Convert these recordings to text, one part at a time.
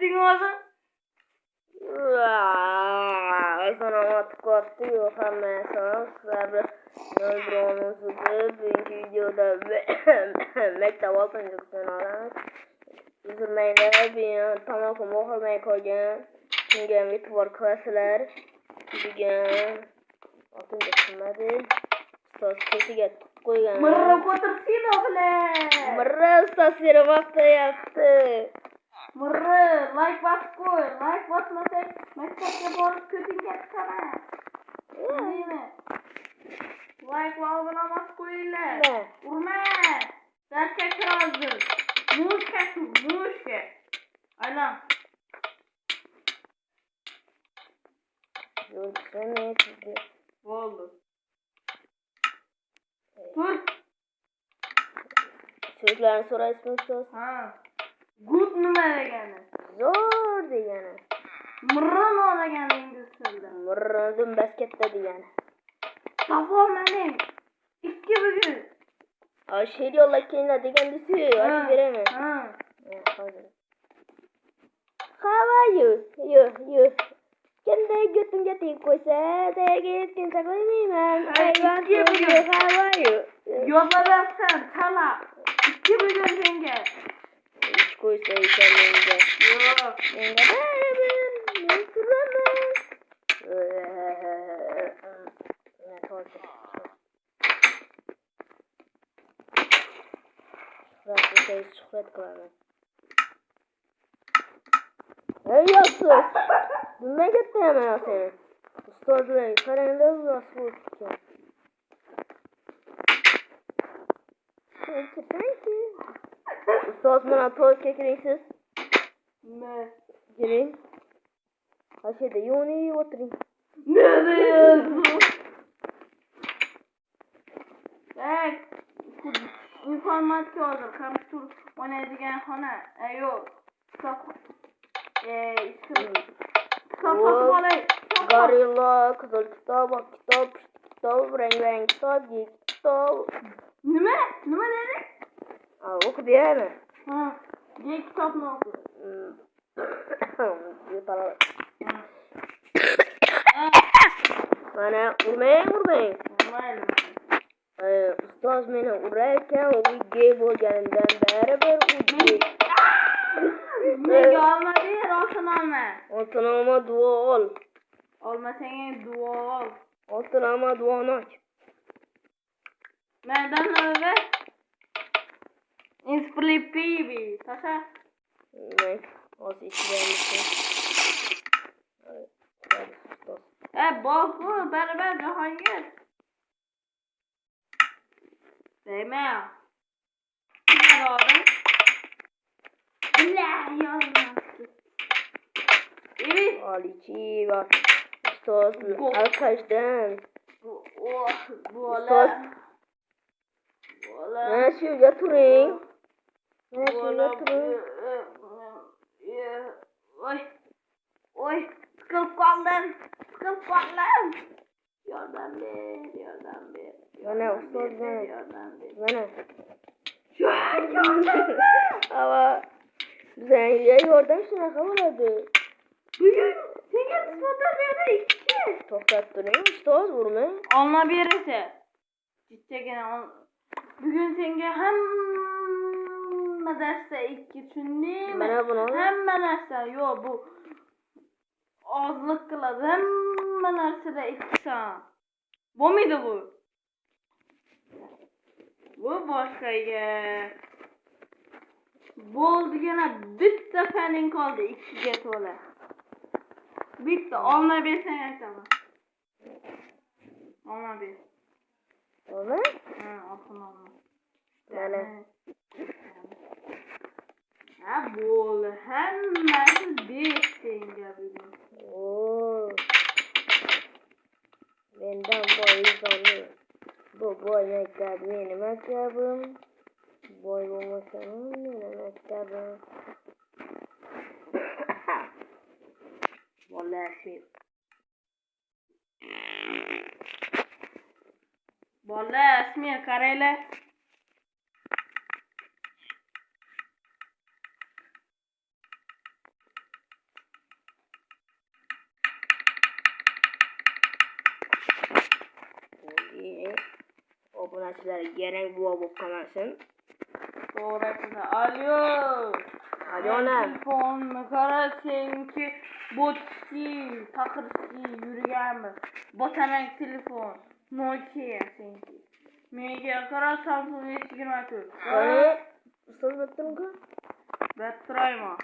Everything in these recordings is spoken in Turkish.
ettin oğlum? Sana tıkattı yok hemen sana sabır. Öldüğünüzü de bugünkü videoda mektep 6. sınavdan üzülmeyle bir tamam okumaya koyacağım. Bugün bir var klaslar. Bugün 6. sınavda stas kesiga koygan. Mırra ko'tirsina bilan. Mırra ustasıyla vakti yaptı. Mırra like bosib qo'y. Like bosmasang maktabga borib ko'tingga chiqaman. Nima? Like va obuna bosib qo'yinglar. Urma. Darsga kir hozir. Mushka. Aylan. Yo'lsana sizga. Bo'ldi. Tur. So'zlarni so'raysizmi ustoz? Ha. Good nima degani? Zo'r degani. Mırra nima degani ingliz tilida? Murra dumbas katta degani. Topolmaning. 2 bugun. She'r yo'llab kelinglar degandisiz, aytib beraman. Ha. Hozir. How are you? You. Kimday go'timga tegib qo'ysa, tagiga yetguncha qo'ymayman. I want you. How are you? Yo'llaversan, chala. 2 bugun senga. Ish qo'ysa ekan menga. Yo'q. Menga baribir, men suraman. Shuhrat qilaman. Ey yo'qsiz. Nimaga tayman seni? Ustozlar qarangda rasvo ekan. Ustoz mana to'yga kirasiz. Ne? Giring. Hashida yo'ni o'tiring. Ne diyorsun? Bak, informatika hozir kompyuter o'ynaydigan xona. Yo'q. Kitob sotib olay. Gorilla, qizil kitob, rang kitob, kitob. Nima deding? O'qib beraman. Ha, ne kitobni o'qi. Mana urmang. Mayli. Ustoz meni urar ekan, u gay bo'lganimdan baribir u gay. Nega olmading? Olma. Oltinoma duo ol. Olmasang duo ol. Oltinoma duoni och. Mendan nima? Insplipibi. Tasha. Men hozir ichiramiz. Boku, barabar Jahongir. Deyma. Yo'qdim. Yo'qdim. Alichi va ustoz alkashdan. Bola. Mana shu yerga turing. Oy, sıkılıp kaldım. Yordam ber. Mana ustoz mana. Ama bizga yordam shunaqa bo'ladi. Bugün senga nisbatan menda 2. To'xtab turing, ustoz urma. Olma berasa. Jichchagina bugün senga hamma narsa 2 tushundingmi? Mana buni hamma narsa yo'q bu ozlik qiladi. Hamma narsada 2 son. Bo'lmaydi bu. Bu boshqaga. Bo'ldigina bitta faning qoldi 2ga to'la. Bitta olma bersang aytaman. Olma ber. Olma? Ha, olma. Mana. Ha, bo'ldi. Hammasi 5 senga bugun. Mendan boyizoni. Bu boy maktab meni maktabim. Boy bo'lmasa meni maktabim. Bola, Asmiya qaranglar. obunachilar garang buva bo'lib qolmasin. To'g'ri aytibsan. Alo. Onam. Telefonni qarasenki, botski, taqirski yurganmi? Botanak telefon. Nokia senki. Menga qara Samsung S24. Qani, ustoz bittimi-ku? Battirayman.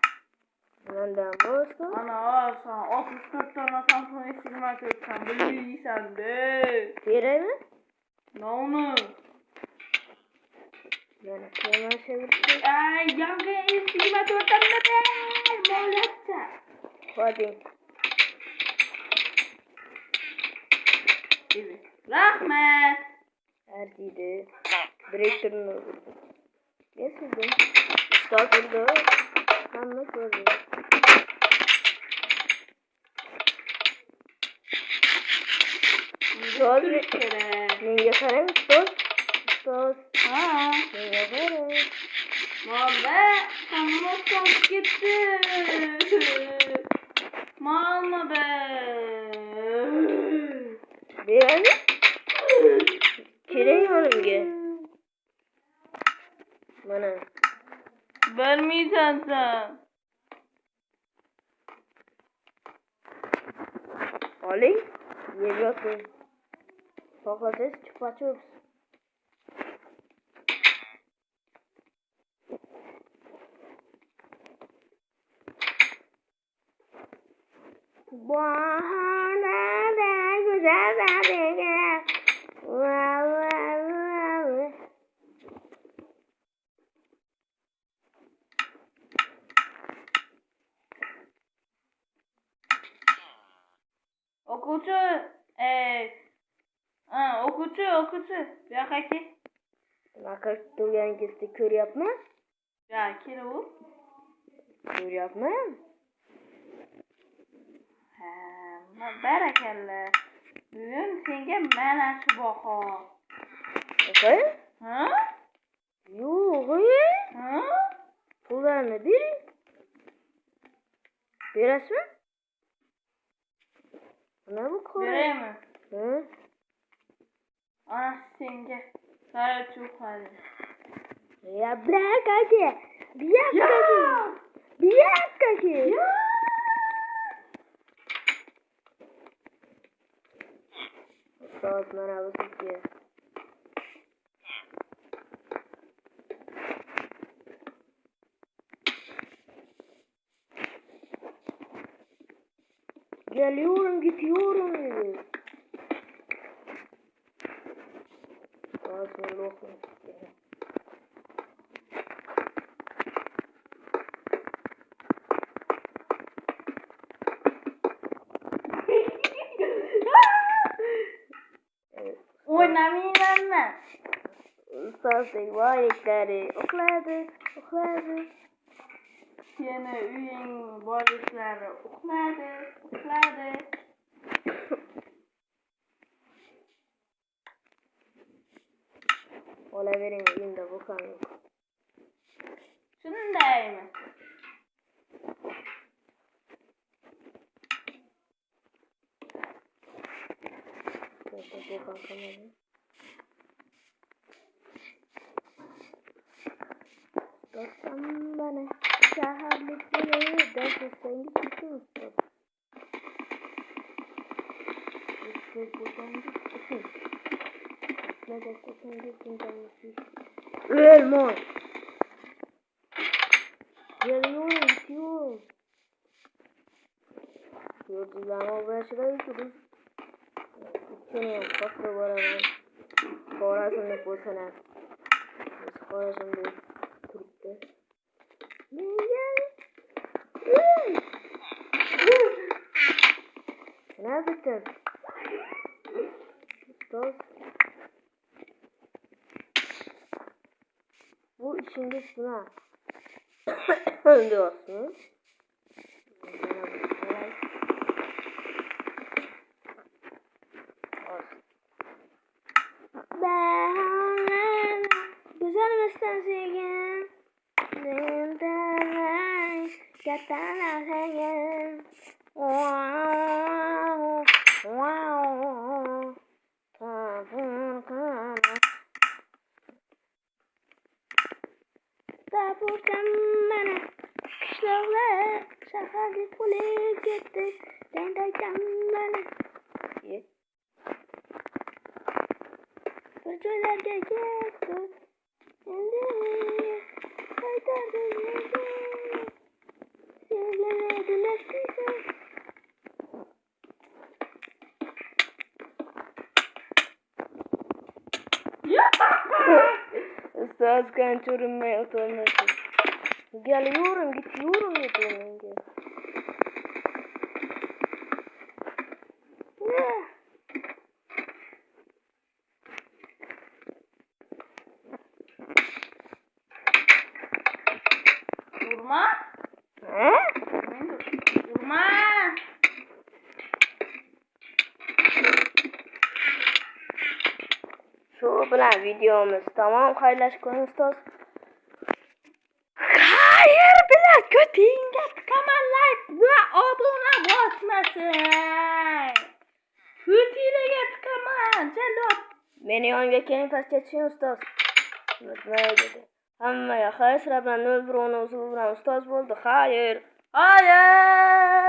Mendan ustoz. Ana olsan 64 dona Samsung S24 san bilmaysan-da. Beraymi? Navni. Yana qiyamay sevirsin. Ay, yangi S24 da. Mo'latcha. Hadi. Evet. Rahmet. Erdiydi. Direktörünü vurdu. Geçildim. Ustoz vurdu. Hamma ko'rdi. Ustoz menga qarang ustoz. Ustoz. Ha. Menga qarang. Manda kanıma kalk gitti. Malma be. Beraymi? Keling yonimga. Mana. Vermeyeceksin sen. Oling. Yeb yoting. Xohlasangiz chupa-chups. Baharda güzel zabiga. Okucu. Okucu. Ya kaki. Naqar turganingizni ko'ryapman. Ya kiri u. Ko'ryapman. Barakalla. Bugun senga mana shu baho. Qo'y? Ha? Yo'q, Ha? pullarni bering. Berasizmi? Mana bu qora. Beraymi? Ha? Ana senga. Sara chuqadi. Ya bırak hadi. Bırak hadi. Ya. Ustoz mana bu sizga. Geliyorum gidiyorum dedi. Ağzını lokma. Oynamayacağım ben. Ustoz varlıkları okladı. Seni üyenin varlıkları okladı. Olavering uyimda bo'lgan yo'q. Shundaymi? Bo'lgan qilmadi. Dostum bana shaharlikni dastursangiz uchun ustoz. Ölmon. Geliyorum. Yolcularına uğraşırız. Üçünü bakır beraber. Korasını posana. Korasını tuttu. Ne yaptın? Ustoz. Bu işingiz buna. Diyorsun. Ben güzel misin sevgim? Neden katalar sevgim? Topurcam bana qishloqlar shaharga qo'lib ketdi. Dandaycam bana. Bir joylarga ketdi. Endi qaytardi yerga. Sevgilini nastiysan. Ustoz qancha urinmay o'tolmaysiz. Gel yorum git yorum git önünge. Vurma. He? Vurma. Şu bilan videomuz tamam. Xayrlashib ustoz. Hayır bilan ko'tingga Kaman like ve abone bosmasın. Kötüyle tıkaman. Celot. Meni yonga keling pastga tushing ustoz. Unutmay dedi. Hammaga xayr, sizlar bilan 01 ustoz bo'ldi. Xayr. Hayır.